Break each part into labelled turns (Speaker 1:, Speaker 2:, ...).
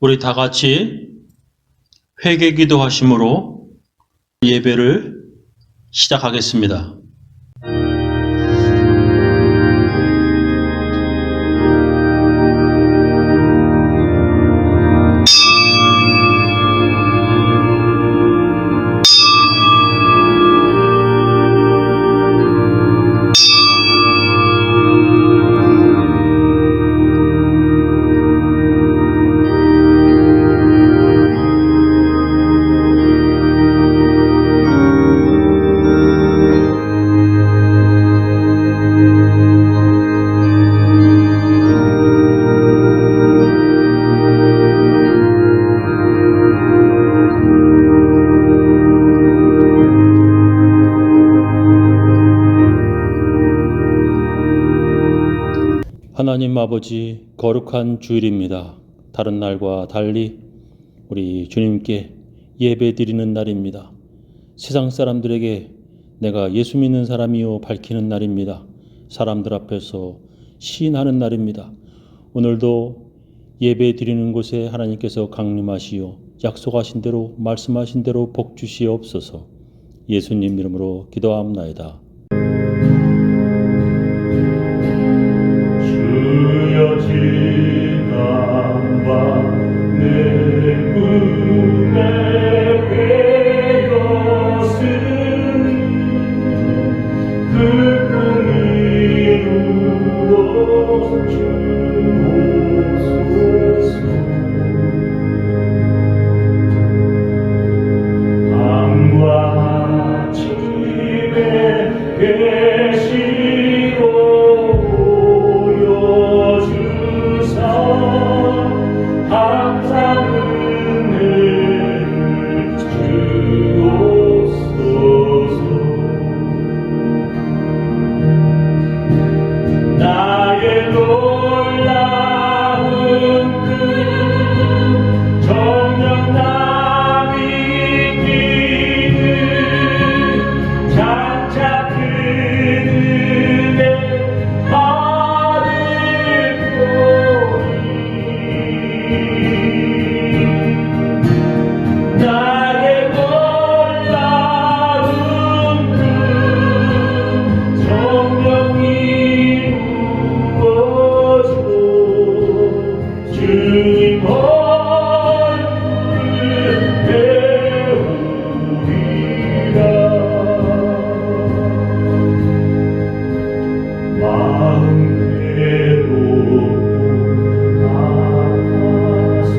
Speaker 1: 우리 다 같이 회개기도 하심으로 예배를 시작하겠습니다. 하나님 아버지, 거룩한 주일입니다. 다른 날과 달리 우리 주님께 예배 드리는 날입니다. 세상 사람들에게 내가 예수 믿는 사람이요 밝히는 날입니다. 사람들 앞에서 시인하는 날입니다. 오늘도 예배 드리는 곳에 하나님께서 강림하시어 약속하신 대로 말씀하신 대로 복 주시옵소서. 예수님 이름으로 기도합나이다.
Speaker 2: 주여 지난 밤 내 꿈에 깨었으니 그 꿈이 이루어주옵소서. 밤과 아침에 계시고 항상 은혜를 주옵소서. 나의 놀라운 그 정녕 나비 뛰는 장차 그늘에 아들 나의 놀라운 그 정령 이루어져 주님 얼굴을 배우리라. 마음 괴롭고 아파서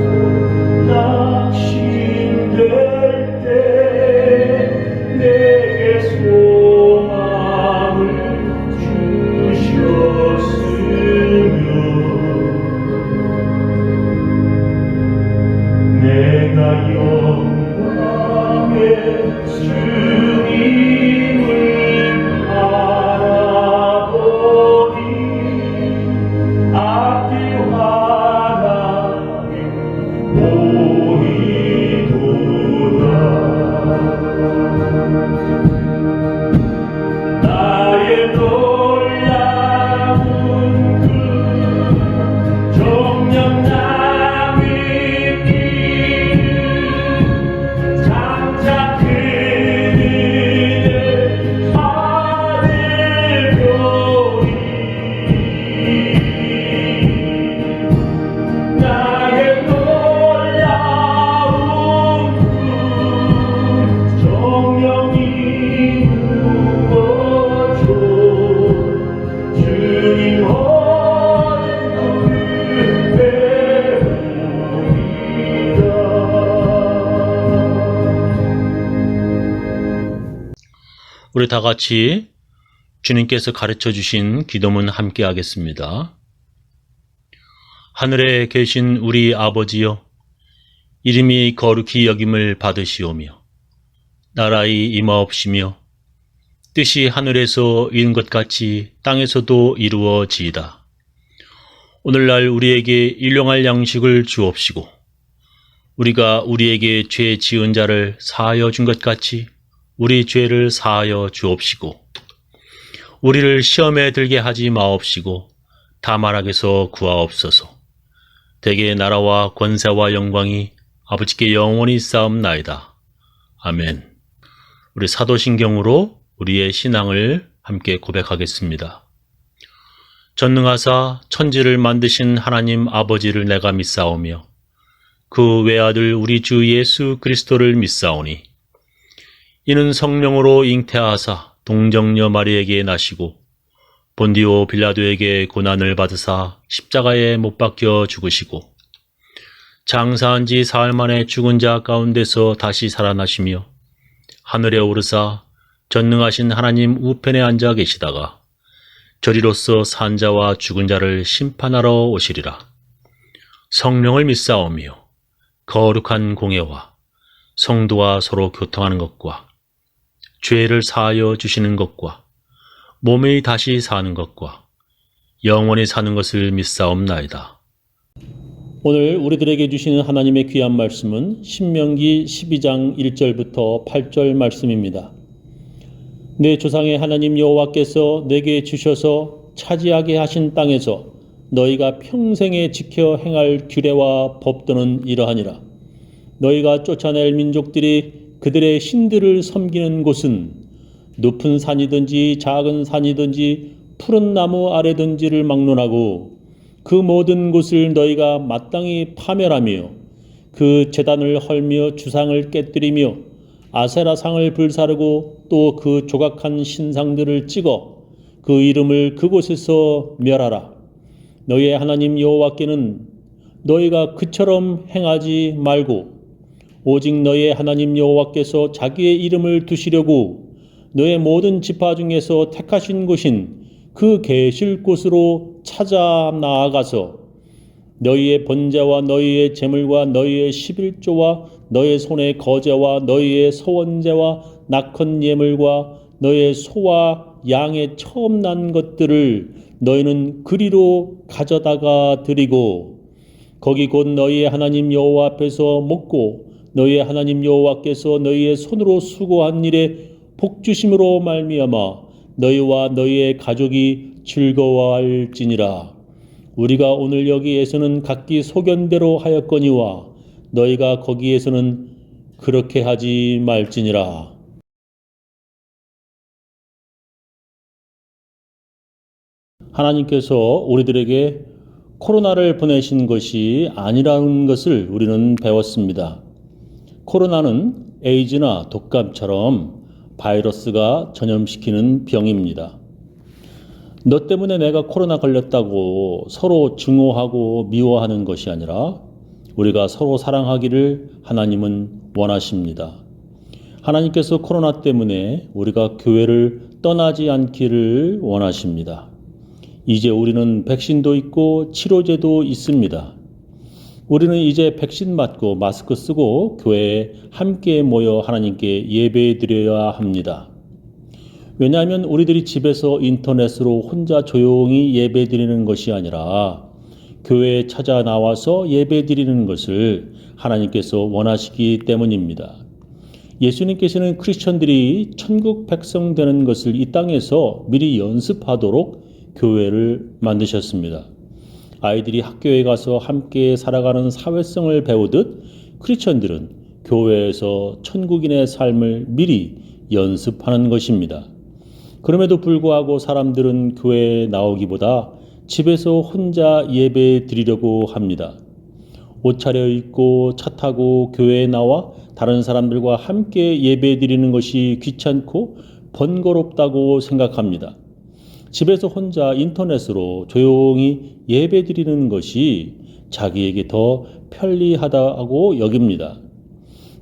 Speaker 2: 낙심될 때 내게 소망을 주셨으며 내가 영광의 주님을 바라보니 앞길 환하게 보이도다. 나의 놀라운 그 정녕 나비 뛰는 장차 그늘에 하늘 별이 나의 놀라운 그 정령 이루어져 주님 얼굴을 배우리라.
Speaker 1: 우리 다 같이 주님께서 가르쳐 주신 기도문 함께 하겠습니다. 하늘에 계신 우리 아버지여, 이름이 거룩히 여김을 받으시오며 나라의 임하옵시며 뜻이 하늘에서 이룬 것 같이 땅에서도 이루어지이다. 오늘날 우리에게 일용할 양식을 주옵시고 우리가 우리에게 죄 지은 자를 사하여 준 것 같이 우리 죄를 사하여 주옵시고 우리를 시험에 들게 하지 마옵시고 다만 악에서 구하옵소서. 대개 나라와 권세와 영광이 아버지께 영원히 쌓옵나이다. 아멘. 우리 사도신경으로 우리의 신앙을 함께 고백하겠습니다. 전능하사 천지를 만드신 하나님 아버지를 내가 믿사오며 그 외아들 우리 주 예수 그리스도를 믿사오니 이는 성령으로 잉태하사 동정녀 마리에게 나시고 본디오 빌라도에게 고난을 받으사 십자가에 못 박혀 죽으시고 장사한 지 사흘 만에 죽은 자 가운데서 다시 살아나시며 하늘에 오르사 전능하신 하나님 우편에 앉아 계시다가 저리로서 산 자와 죽은 자를 심판하러 오시리라. 성령을 믿사오며 거룩한 공예와 성도와 서로 교통하는 것과 죄를 사하여 주시는 것과 몸이 다시 사는 것과 영원히 사는 것을 믿사옵나이다. 오늘 우리들에게 주시는 하나님의 귀한 말씀은 신명기 12장 1절부터 8절 말씀입니다. 내 조상의 하나님 여호와께서 내게 주셔서 차지하게 하신 땅에서 너희가 평생에 지켜 행할 규례와 법도는 이러하니라. 너희가 쫓아낼 민족들이 그들의 신들을 섬기는 곳은 높은 산이든지 작은 산이든지 푸른 나무 아래든지를 막론하고 그 모든 곳을 너희가 마땅히 파멸하며 그 제단을 헐며 주상을 깨뜨리며 아세라상을 불사르고 또 그 조각한 신상들을 찍어 그 이름을 그곳에서 멸하라. 너희의 하나님 여호와께는 너희가 그처럼 행하지 말고 오직 너희의 하나님 여호와께서 자기의 이름을 두시려고 너의 모든 지파 중에서 택하신 곳인 그 계실 곳으로 찾아 나아가서 너희의 번제와 너희의 제물과 너희의 11조와 너희의 손의 거제와 너희의 서원제와 낙헌 예물과 너희의 소와 양의 처음 난 것들을 너희는 그리로 가져다가 드리고 거기 곧 너희의 하나님 여호와 앞에서 먹고 너희의 하나님 여호와께서 너희의 손으로 수고한 일에 복주심으로 말미암아 너희와 너희의 가족이 즐거워할지니라. 우리가 오늘 여기에서는 각기 소견대로 하였거니와 너희가 거기에서는 그렇게 하지 말지니라. 하나님께서 우리들에게 코로나를 보내신 것이 아니라는 것을 우리는 배웠습니다. 코로나는 에이즈나 독감처럼 바이러스가 전염시키는 병입니다. 너 때문에 내가 코로나 걸렸다고 서로 증오하고 미워하는 것이 아니라 우리가 서로 사랑하기를 하나님은 원하십니다. 하나님께서 코로나 때문에 우리가 교회를 떠나지 않기를 원하십니다. 이제 우리는 백신도 있고 치료제도 있습니다. 우리는 이제 백신 맞고 마스크 쓰고 교회에 함께 모여 하나님께 예배 드려야 합니다. 왜냐하면 우리들이 집에서 인터넷으로 혼자 조용히 예배 드리는 것이 아니라 교회에 찾아 나와서 예배 드리는 것을 하나님께서 원하시기 때문입니다. 예수님께서는 크리스천들이 천국 백성 되는 것을 이 땅에서 미리 연습하도록 교회를 만드셨습니다. 아이들이 학교에 가서 함께 살아가는 사회성을 배우듯 크리스천들은 교회에서 천국인의 삶을 미리 연습하는 것입니다. 그럼에도 불구하고 사람들은 교회에 나오기보다 집에서 혼자 예배 드리려고 합니다. 옷 차려입고 차 타고 교회에 나와 다른 사람들과 함께 예배 드리는 것이 귀찮고 번거롭다고 생각합니다. 집에서 혼자 인터넷으로 조용히 예배 드리는 것이 자기에게 더 편리하다고 여깁니다.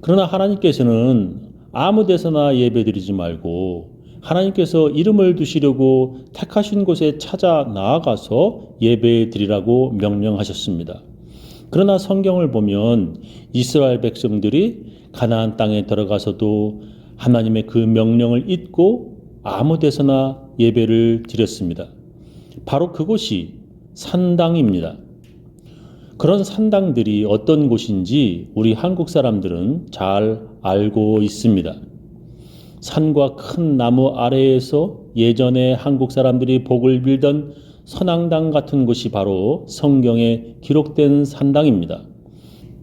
Speaker 1: 그러나 하나님께서는 아무 데서나 예배 드리지 말고 하나님께서 이름을 두시려고 택하신 곳에 찾아 나아가서 예배 드리라고 명령하셨습니다. 그러나 성경을 보면 이스라엘 백성들이 가나안 땅에 들어가서도 하나님의 그 명령을 잊고 아무 데서나 예배를 드렸습니다. 바로 그곳이 산당입니다. 그런 산당들이 어떤 곳인지 우리 한국 사람들은 잘 알고 있습니다. 산과 큰 나무 아래에서 예전에 한국 사람들이 복을 빌던 선앙당 같은 곳이 바로 성경에 기록된 산당입니다.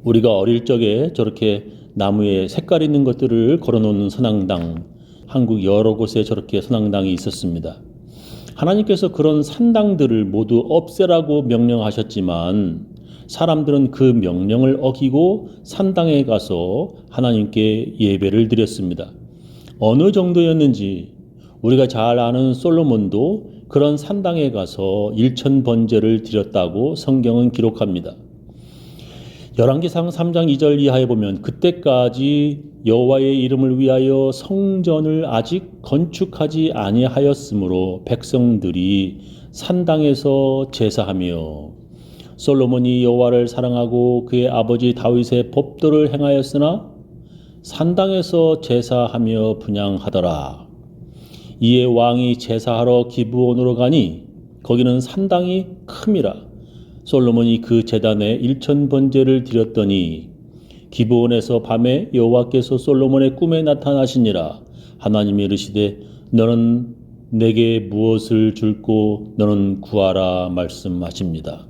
Speaker 1: 우리가 어릴 적에 저렇게 나무에 색깔 있는 것들을 걸어놓는 선앙당, 한국 여러 곳에 저렇게 선앙당이 있었습니다. 하나님께서 그런 산당들을 모두 없애라고 명령하셨지만 사람들은 그 명령을 어기고 산당에 가서 하나님께 예배를 드렸습니다. 어느 정도였는지 우리가 잘 아는 솔로몬도 그런 산당에 가서 일천번제를 드렸다고 성경은 기록합니다. 열왕기상 3장 2절 이하에 보면 그때까지 여호와의 이름을 위하여 성전을 아직 건축하지 아니하였으므로 백성들이 산당에서 제사하며 솔로몬이 여호와를 사랑하고 그의 아버지 다윗의 법도를 행하였으나 산당에서 제사하며 분향하더라. 이에 왕이 제사하러 기브온으로 가니 거기는 산당이 큼이라. 솔로몬이 그 제단에 일천번제를 드렸더니 기브온에서 밤에 여호와께서 솔로몬의 꿈에 나타나시니라. 하나님이 이르시되 너는 내게 무엇을 줄고 너는 구하라 말씀하십니다.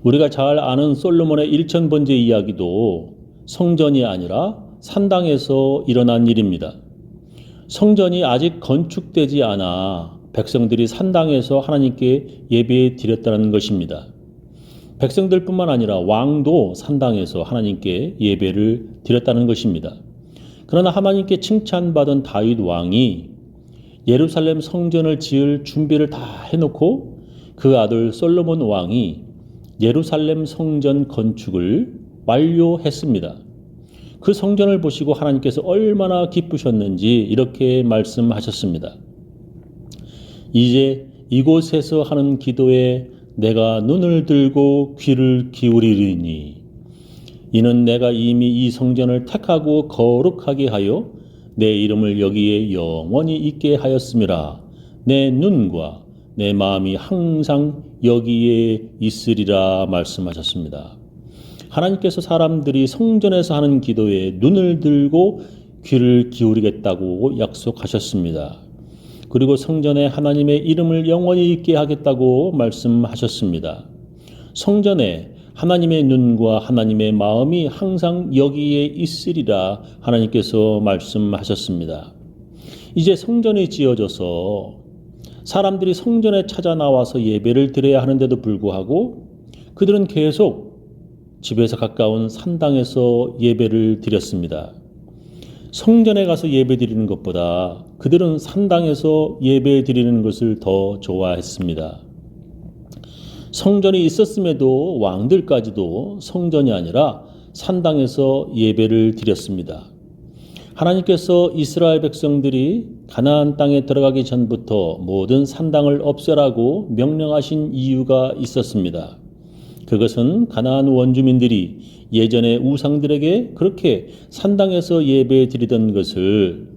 Speaker 1: 우리가 잘 아는 솔로몬의 일천번제 이야기도 성전이 아니라 산당에서 일어난 일입니다. 성전이 아직 건축되지 않아 백성들이 산당에서 하나님께 예배 드렸다는 것입니다. 백성들뿐만 아니라 왕도 산당에서 하나님께 예배를 드렸다는 것입니다. 그러나 하나님께 칭찬받은 다윗 왕이 예루살렘 성전을 지을 준비를 다 해놓고 그 아들 솔로몬 왕이 예루살렘 성전 건축을 완료했습니다. 그 성전을 보시고 하나님께서 얼마나 기쁘셨는지 이렇게 말씀하셨습니다. 이제 이곳에서 하는 기도에 내가 눈을 들고 귀를 기울이리니 이는 내가 이미 이 성전을 택하고 거룩하게 하여 내 이름을 여기에 영원히 있게 하였음이라. 내 눈과 내 마음이 항상 여기에 있으리라 말씀하셨습니다. 하나님께서 사람들이 성전에서 하는 기도에 눈을 들고 귀를 기울이겠다고 약속하셨습니다. 그리고 성전에 하나님의 이름을 영원히 있게 하겠다고 말씀하셨습니다. 성전에 하나님의 눈과 하나님의 마음이 항상 여기에 있으리라 하나님께서 말씀하셨습니다. 이제 성전이 지어져서 사람들이 성전에 찾아 나와서 예배를 드려야 하는데도 불구하고 그들은 계속 집에서 가까운 산당에서 예배를 드렸습니다. 성전에 가서 예배 드리는 것보다 그들은 산당에서 예배 드리는 것을 더 좋아했습니다. 성전이 있었음에도 왕들까지도 성전이 아니라 산당에서 예배를 드렸습니다. 하나님께서 이스라엘 백성들이 가나안 땅에 들어가기 전부터 모든 산당을 없애라고 명령하신 이유가 있었습니다. 그것은 가나안 원주민들이 예전에 우상들에게 그렇게 산당에서 예배 드리던 것을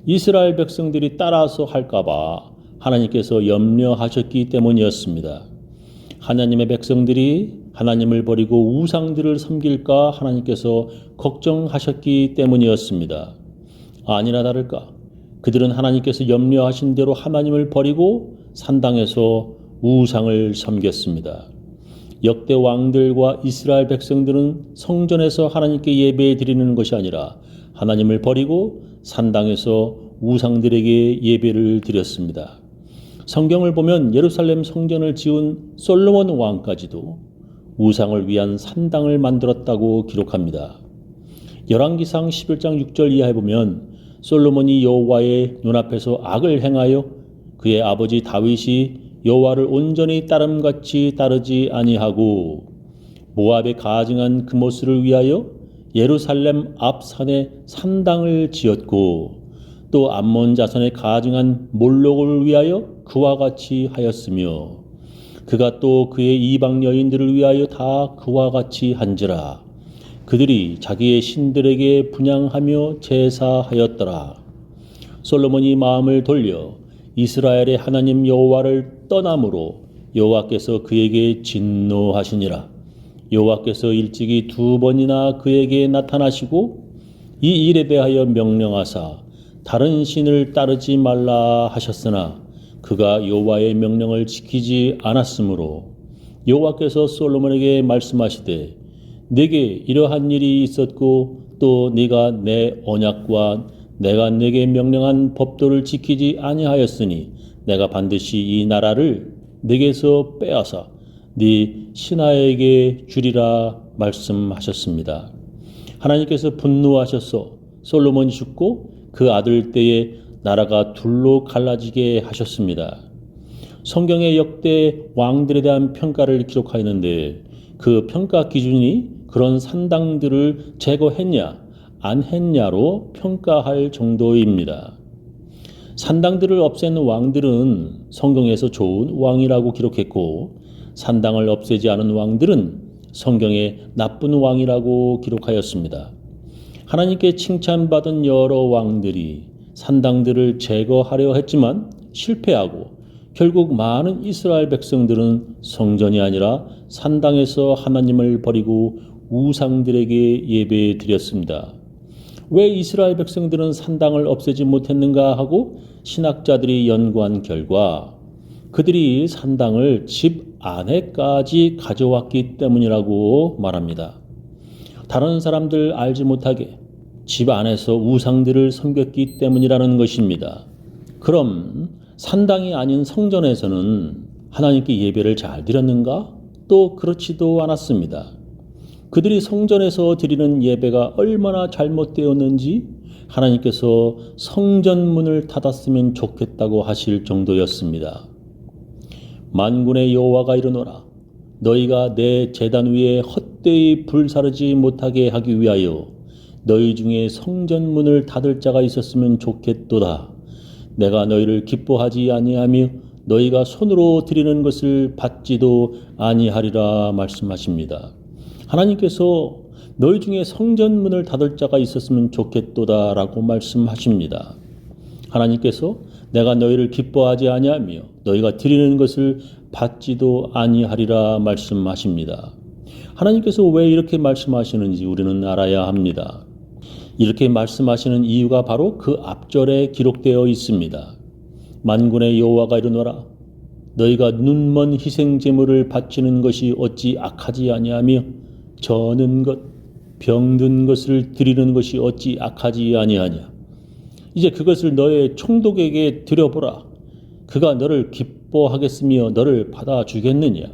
Speaker 1: 이스라엘 백성들이 따라서 할까봐 하나님께서 염려하셨기 때문이었습니다. 하나님의 백성들이 하나님을 버리고 우상들을 섬길까 하나님께서 걱정하셨기 때문이었습니다. 아니나 다를까 그들은 하나님께서 염려하신 대로 하나님을 버리고 산당에서 우상을 섬겼습니다. 역대 왕들과 이스라엘 백성들은 성전에서 하나님께 예배 드리는 것이 아니라 하나님을 버리고 산당에서 우상들에게 예배를 드렸습니다. 성경을 보면 예루살렘 성전을 지은 솔로몬 왕까지도 우상을 위한 산당을 만들었다고 기록합니다. 열왕기상 11장 6절 이하에 보면 솔로몬이 여호와의 눈앞에서 악을 행하여 그의 아버지 다윗이 여호와를 온전히 따름같이 따르지 아니하고 모압에 가증한 그모스를 위하여 예루살렘 앞산에 산당을 지었고 또 암몬 자손에 가증한 몰록을 위하여 그와 같이 하였으며 그가 또 그의 이방 여인들을 위하여 다 그와 같이 한지라. 그들이 자기의 신들에게 분향하며 제사하였더라. 솔로몬이 마음을 돌려 이스라엘의 하나님 여호와를 떠남으로 여호와께서 그에게 진노하시니라. 여호와께서 일찍이 2번이나 그에게 나타나시고 이 일에 대하여 명령하사 다른 신을 따르지 말라 하셨으나 그가 여호와의 명령을 지키지 않았으므로 여호와께서 솔로몬에게 말씀하시되 네게 이러한 일이 있었고 또 네가 내 언약과 내가 네게 명령한 법도를 지키지 아니하였으니 내가 반드시 이 나라를 네게서 빼앗아 네 신하에게 주리라 말씀하셨습니다. 하나님께서 분노하셔서 솔로몬이 죽고 그 아들 때에 나라가 둘로 갈라지게 하셨습니다. 성경의 역대 왕들에 대한 평가를 기록하였는데 그 평가 기준이 그런 산당들을 제거했냐 안 했냐로 평가할 정도입니다. 산당들을 없앤 왕들은 성경에서 좋은 왕이라고 기록했고 산당을 없애지 않은 왕들은 성경에 나쁜 왕이라고 기록하였습니다. 하나님께 칭찬받은 여러 왕들이 산당들을 제거하려 했지만 실패하고 결국 많은 이스라엘 백성들은 성전이 아니라 산당에서 하나님을 버리고 우상들에게 예배 드렸습니다. 왜 이스라엘 백성들은 산당을 없애지 못했는가 하고 신학자들이 연구한 결과 그들이 산당을 집 안에까지 가져왔기 때문이라고 말합니다. 다른 사람들 알지 못하게 집 안에서 우상들을 섬겼기 때문이라는 것입니다. 그럼 산당이 아닌 성전에서는 하나님께 예배를 잘 드렸는가? 또 그렇지도 않았습니다. 그들이 성전에서 드리는 예배가 얼마나 잘못되었는지 하나님께서 성전문을 닫았으면 좋겠다고 하실 정도였습니다. 만군의 여호와가 이르노라 너희가 내 제단 위에 헛되이 불사르지 못하게 하기 위하여 너희 중에 성전문을 닫을 자가 있었으면 좋겠도다. 내가 너희를 기뻐하지 아니하며 너희가 손으로 드리는 것을 받지도 아니하리라 말씀하십니다. 하나님께서 너희 중에 성전문을 닫을 자가 있었으면 좋겠도다라고 말씀하십니다. 하나님께서 내가 너희를 기뻐하지 아니하며 너희가 드리는 것을 받지도 아니하리라 말씀하십니다. 하나님께서 왜 이렇게 말씀하시는지 우리는 알아야 합니다. 이렇게 말씀하시는 이유가 바로 그 앞절에 기록되어 있습니다. 만군의 여호와가 이르노라 너희가 눈먼 희생 제물을 바치는 것이 어찌 악하지 아니하며 저는 것 병든 것을 드리는 것이 어찌 악하지 아니하냐. 이제 그것을 너의 총독에게 드려보라. 그가 너를 기뻐하겠으며 너를 받아주겠느냐.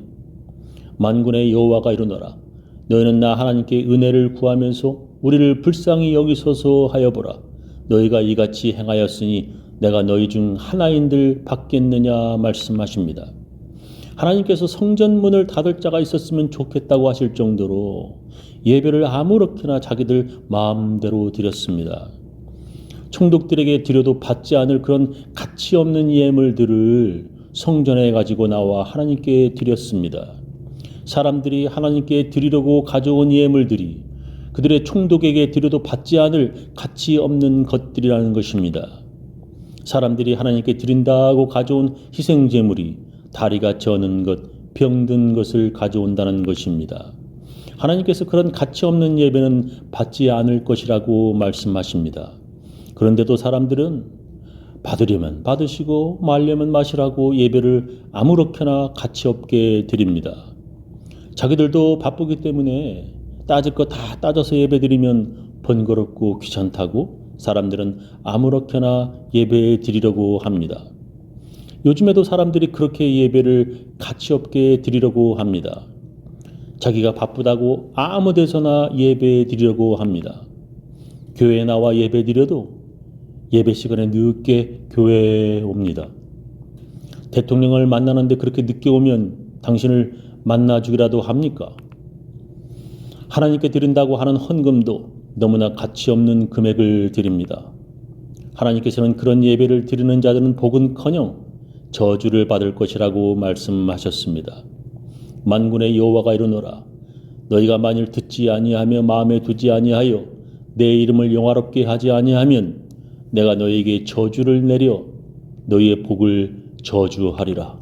Speaker 1: 만군의 여호와가 이르노라 너희는 나 하나님께 은혜를 구하면서 우리를 불쌍히 여기소서 하여보라. 너희가 이같이 행하였으니 내가 너희 중 하나인들 받겠느냐 말씀하십니다. 하나님께서 성전문을 닫을 자가 있었으면 좋겠다고 하실 정도로 예배를 아무렇게나 자기들 마음대로 드렸습니다. 총독들에게 드려도 받지 않을 그런 가치 없는 예물들을 성전에 가지고 나와 하나님께 드렸습니다. 사람들이 하나님께 드리려고 가져온 예물들이 그들의 총독에게 드려도 받지 않을 가치 없는 것들이라는 것입니다. 사람들이 하나님께 드린다고 가져온 희생제물이 다리가 저는 것, 병든 것을 가져온다는 것입니다. 하나님께서 그런 가치 없는 예배는 받지 않을 것이라고 말씀하십니다. 그런데도 사람들은 받으려면 받으시고 말려면 마시라고 예배를 아무렇게나 가치 없게 드립니다. 자기들도 바쁘기 때문에 따질 거 다 따져서 예배드리면 번거롭고 귀찮다고 사람들은 아무렇게나 예배 드리려고 합니다. 요즘에도 사람들이 그렇게 예배를 가치 없게 드리려고 합니다. 자기가 바쁘다고 아무 데서나 예배 드리려고 합니다. 교회에 나와 예배 드려도 예배 시간에 늦게 교회에 옵니다. 대통령을 만나는데 그렇게 늦게 오면 당신을 만나주기라도 합니까? 하나님께 드린다고 하는 헌금도 너무나 가치 없는 금액을 드립니다. 하나님께서는 그런 예배를 드리는 자들은 복은커녕 저주를 받을 것이라고 말씀하셨습니다. 만군의 여호와가 이르노라 너희가 만일 듣지 아니하며 마음에 두지 아니하여 내 이름을 영화롭게 하지 아니하면 내가 너희에게 저주를 내려 너희의 복을 저주하리라.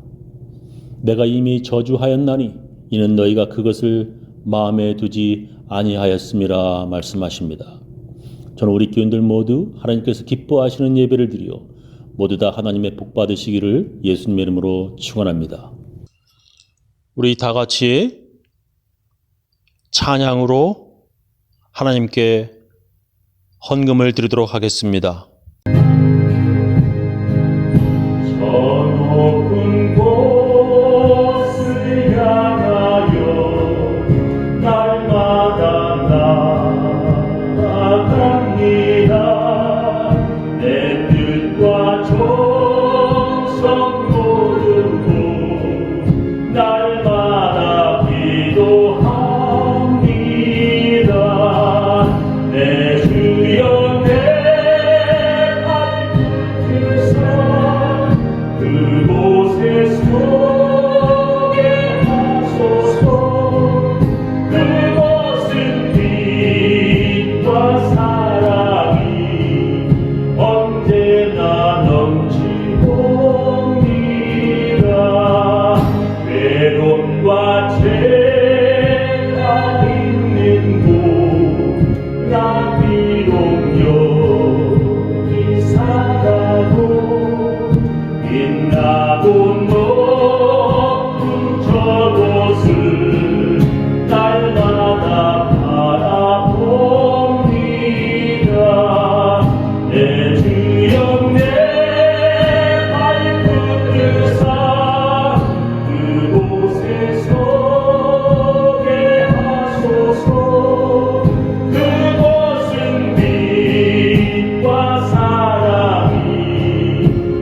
Speaker 1: 내가 이미 저주하였나니 이는 너희가 그것을 마음에 두지 아니하였음이라 말씀하십니다. 저는 우리 교인들 모두 하나님께서 기뻐하시는 예배를 드려 모두 다 하나님의 복 받으시기를 예수님의 이름으로 축원합니다. 우리 다 같이 찬양으로 하나님께 헌금을 드리도록 하겠습니다.
Speaker 2: 저 높은 곳을 향하여 날마다 나아갑니다. 내 뜻과 정성 모르고 날마다 기도합니다. 내 주여 내 발끝에서 그곳에 서게 하소서. 그곳은 빛과 사랑이 언제나 넘치옵니다. 외로움과 죄가 있는 곳 나 비록 여기 살아도 빛나고 높은 저곳을 날마다 바라봅니다. 내 주여 내 발끝에서 그곳에 서게 하소서. 그곳은 빛과 사랑이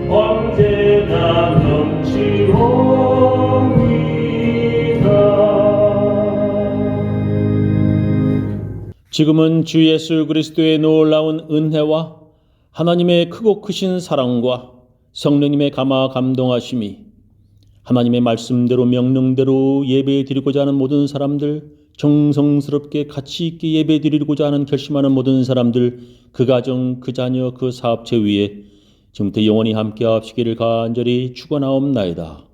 Speaker 2: 언제나 넘치옵니다.
Speaker 1: 지금은 주 예수 그리스도의 놀라운 은혜와 하나님의 크고 크신 사랑과 성령님의 감화 감동하심이 하나님의 말씀대로 명령대로 예배드리고자 하는 모든 사람들, 정성스럽게 가치 있게 예배드리고자 하는 결심하는 모든 사람들, 그 가정, 그 자녀, 그 사업체 위에 지금부터 영원히 함께 하시기를 간절히 축원하옵나이다.